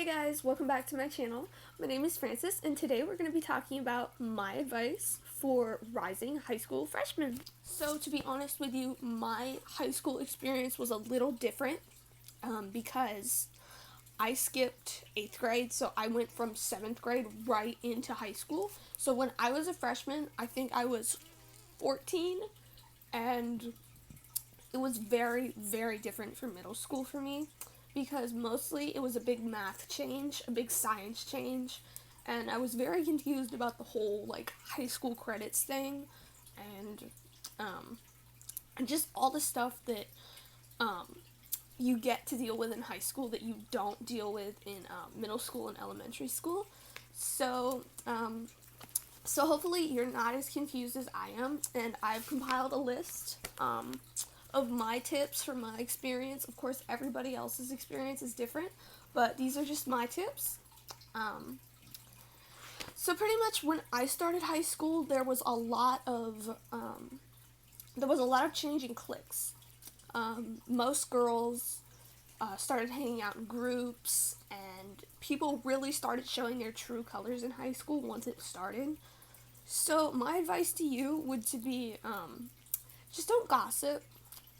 Hey guys, welcome back to my channel. My name is Frances, and today we're going to be talking about my advice for rising high school freshmen. So to be honest with you, my high school experience was a little different because I skipped 8th grade, so I went from 7th grade right into high school. So when I was a freshman, I think I was 14, and it was very, very different from middle school for me because mostly it was a big math change, a big science change, and I was very confused about the whole like high school credits thing and um, and just all the stuff that um, you get to deal with in high school that you don't deal with in middle school and elementary school. So so hopefully you're not as confused as I am, and I've compiled a list of my tips from my experience. Of course, everybody else's experience is different, but these are just my tips. Um, so pretty much when I started high school, there was a lot of changing cliques. Most girls started hanging out in groups, and people really started showing their true colors in high school once it started. So my advice to you would to be just don't gossip.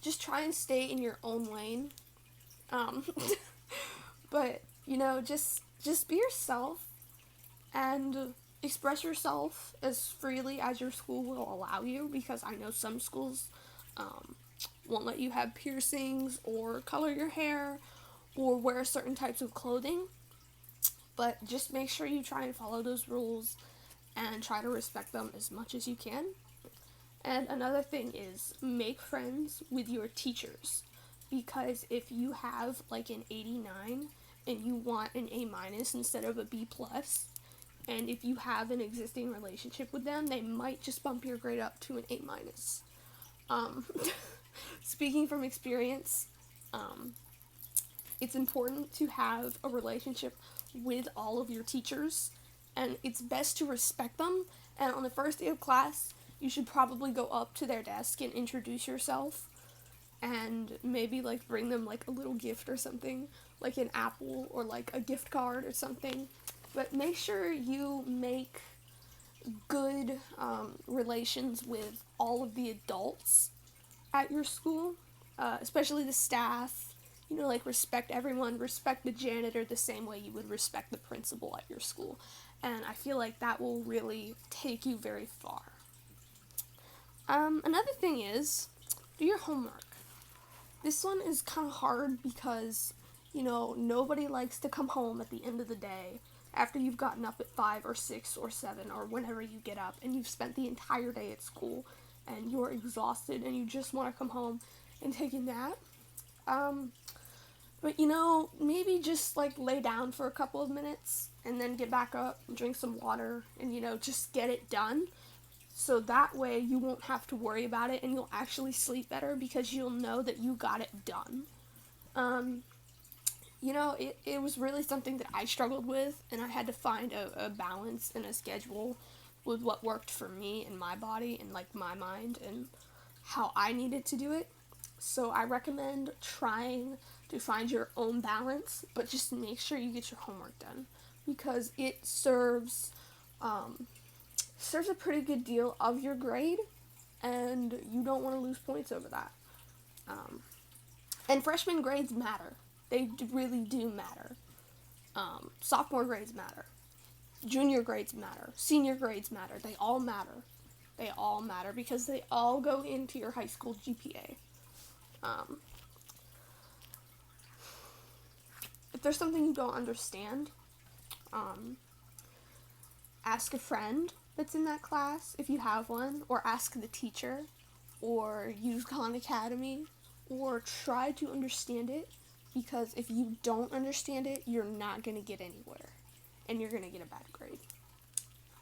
Just try and stay in your own lane. Um, but just be yourself and express yourself as freely as your school will allow you. Because I know some schools um, won't let you have piercings or color your hair or wear certain types of clothing. But just make sure you try and follow those rules and try to respect them as much as you can. And another thing is make friends with your teachers, because if you have like an 89 and you want an A minus instead of a B plus, and if you have an existing relationship with them, they might just bump your grade up to an A minus. Um, Speaking from experience, it's important to have a relationship with all of your teachers, and it's best to respect them. And on the first day of class, you should probably go up to their desk and introduce yourself, and maybe like bring them like a little gift or something, like an apple or like a gift card or something. But make sure you make good relations with all of the adults at your school, especially the staff. Like respect everyone, respect the janitor the same way you would respect the principal at your school. And I feel like that will really take you very far. Another thing is, do your homework. This one is kind of hard because, nobody likes to come home at the end of the day after you've gotten up at 5 or 6 or 7 or whenever you get up and you've spent the entire day at school and you're exhausted and you just want to come home and take a nap. But maybe just like lay down for a couple of minutes and then get back up and drink some water and, just get it done. So that way you won't have to worry about it and you'll actually sleep better because you'll know that you got it done. It was really something that I struggled with, and I had to find a balance and a schedule with what worked for me and my body and like my mind and how I needed to do it. So I recommend trying to find your own balance, but just make sure you get your homework done because it serves a pretty good deal of your grade, and you don't want to lose points over that. And freshman grades matter. They really do matter. Sophomore grades matter. Junior grades matter. Senior grades matter. They all matter. They all matter because they all go into your high school GPA. If there's something you don't understand, ask a friend that's in that class if you have one, or ask the teacher, or use Khan Academy, or try to understand it, because if you don't understand it, you're not going to get anywhere, and you're going to get a bad grade.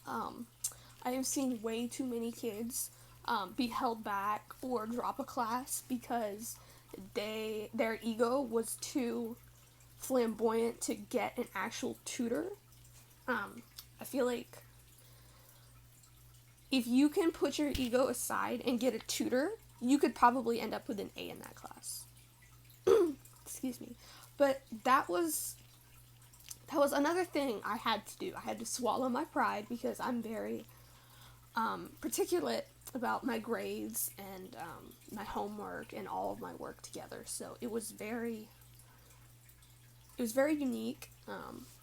I have seen way too many kids be held back or drop a class because their ego was too flamboyant to get an actual tutor. I feel like if you can put your ego aside and get a tutor, you could probably end up with an A in that class. Excuse me. But that was That was another thing I had to do. I had to swallow my pride because I'm very particular about my grades and my homework and all of my work together. So it was very unique.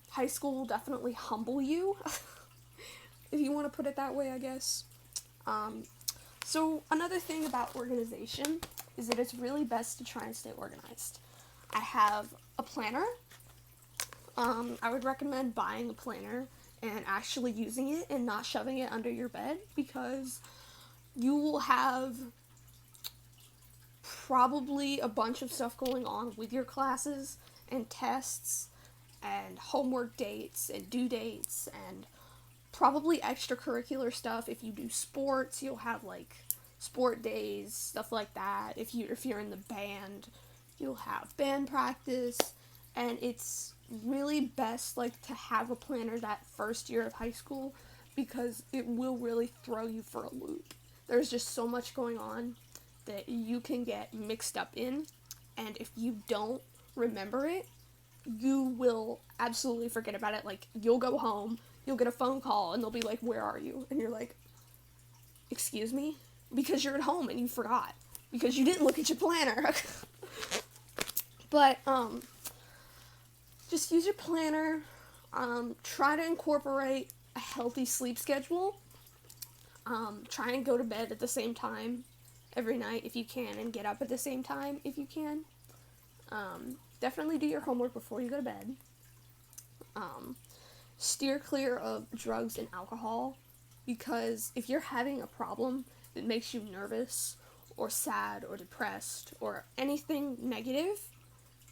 High school will definitely humble you, if you want to put it that way, I guess. Um, so another thing about organization is that it's really best to try and stay organized. I have a planner. I would recommend buying a planner and actually using it and not shoving it under your bed, because you will have probably a bunch of stuff going on with your classes and tests and homework dates and due dates and probably extracurricular stuff. If you do sports, you'll have like sport days, stuff like that. If you're in the band, you'll have band practice, and it's really best like to have a planner that first year of high school, because it will really throw you for a loop. There's just so much going on that you can get mixed up in, and if you don't remember it, you will absolutely forget about it. Like, you'll go home, you'll get a phone call, and they'll be like, "Where are you?" And you're like, "Excuse me?" Because you're at home and you forgot. Because you didn't look at your planner. But, just use your planner. Try to incorporate a healthy sleep schedule. Try and go to bed at the same time every night if you can, and get up at the same time if you can. Definitely do your homework before you go to bed. Steer clear of drugs and alcohol, because if you're having a problem that makes you nervous or sad or depressed or anything negative,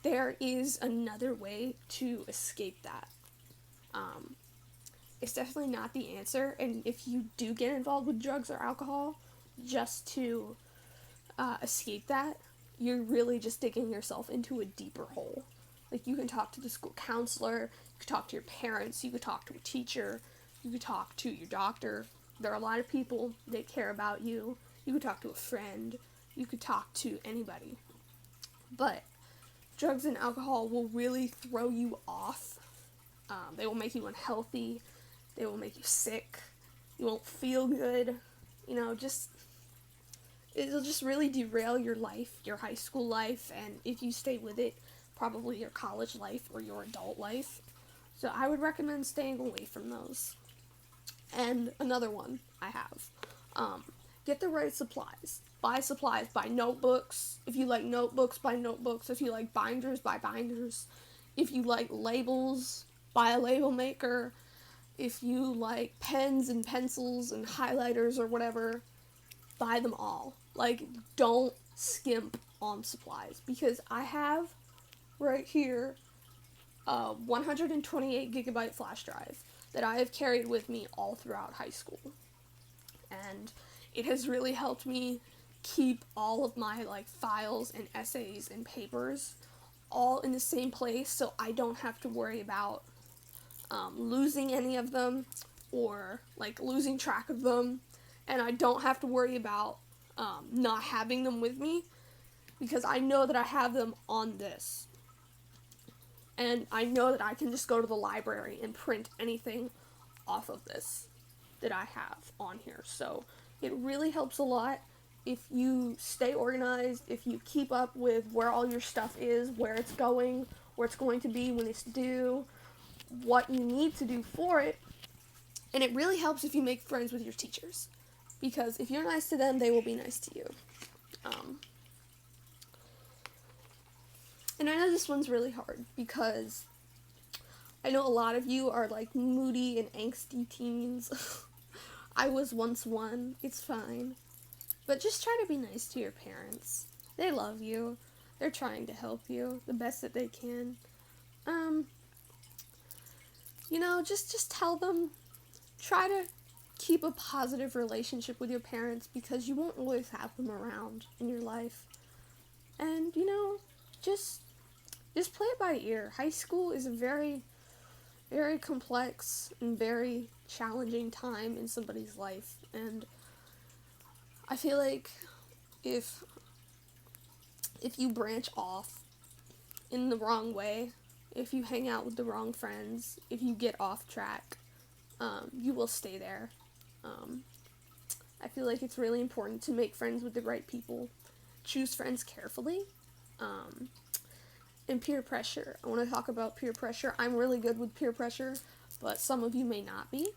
there is another way to escape that. It's definitely not the answer, and if you do get involved with drugs or alcohol just to escape that, you're really just digging yourself into a deeper hole. Like, you can talk to the school counselor, you could talk to your parents, you could talk to a teacher, you could talk to your doctor. There are a lot of people that care about you. You could talk to a friend, you could talk to anybody. But drugs and alcohol will really throw you off. They will make you unhealthy. They will make you sick. You won't feel good. It'll just really derail your life, your high school life, and if you stay with it, probably your college life or your adult life. So I would recommend staying away from those. And another one I have, get the right supplies. Buy supplies, buy notebooks. If you like notebooks, buy notebooks. If you like binders, buy binders. If you like labels, buy a label maker. If you like pens and pencils and highlighters or whatever, buy them all. Like, don't skimp on supplies, because I have right here a 128 gigabyte flash drive that I have carried with me all throughout high school, and it has really helped me keep all of my like files and essays and papers all in the same place, so I don't have to worry about losing any of them or like losing track of them, and I don't have to worry about not having them with me, because I know that I have them on this, and I know that I can just go to the library and print anything off of this that I have on here. So it really helps a lot if you stay organized, if you keep up with where all your stuff is, where it's going to be when it's due, what you need to do for it. And it really helps if you make friends with your teachers, because if you're nice to them, they will be nice to you. And I know this one's really hard, because I know a lot of you are like moody and angsty teens. I was once one. It's fine. But just try to be nice to your parents. They love you. They're trying to help you the best that they can. Just tell them, try to keep a positive relationship with your parents, because you won't always have them around in your life. And, just play it by ear. High school is a very, very complex and very challenging time in somebody's life, and I feel like if you branch off in the wrong way, if you hang out with the wrong friends, if you get off track, you will stay there. I feel like it's really important to make friends with the right people. Choose friends carefully. Um, and peer pressure. I want to talk about peer pressure. I'm really good with peer pressure, but some of you may not be.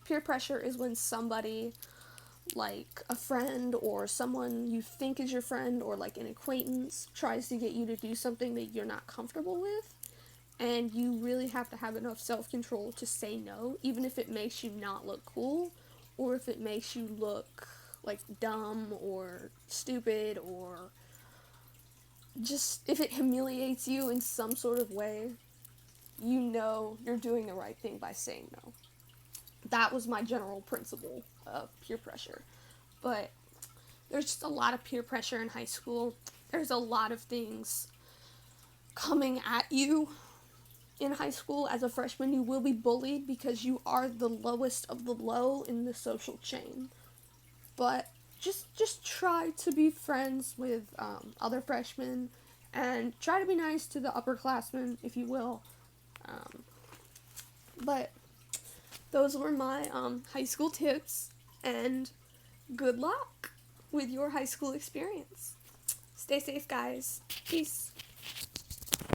Peer pressure is when somebody, like a friend or someone you think is your friend or like an acquaintance, tries to get you to do something that you're not comfortable with, and you really have to have enough self-control to say no, even if it makes you not look cool, or if it makes you look like dumb or stupid, or just if it humiliates you in some sort of way. You know you're doing the right thing by saying no. That was my general principle of peer pressure. But there's just a lot of peer pressure in high school. There's a lot of things coming at you in high school. As a freshman, you will be bullied because you are the lowest of the low in the social chain. But just try to be friends with other freshmen, and try to be nice to the upperclassmen, if you will. But those were my high school tips, and good luck with your high school experience. Stay safe, guys. Peace.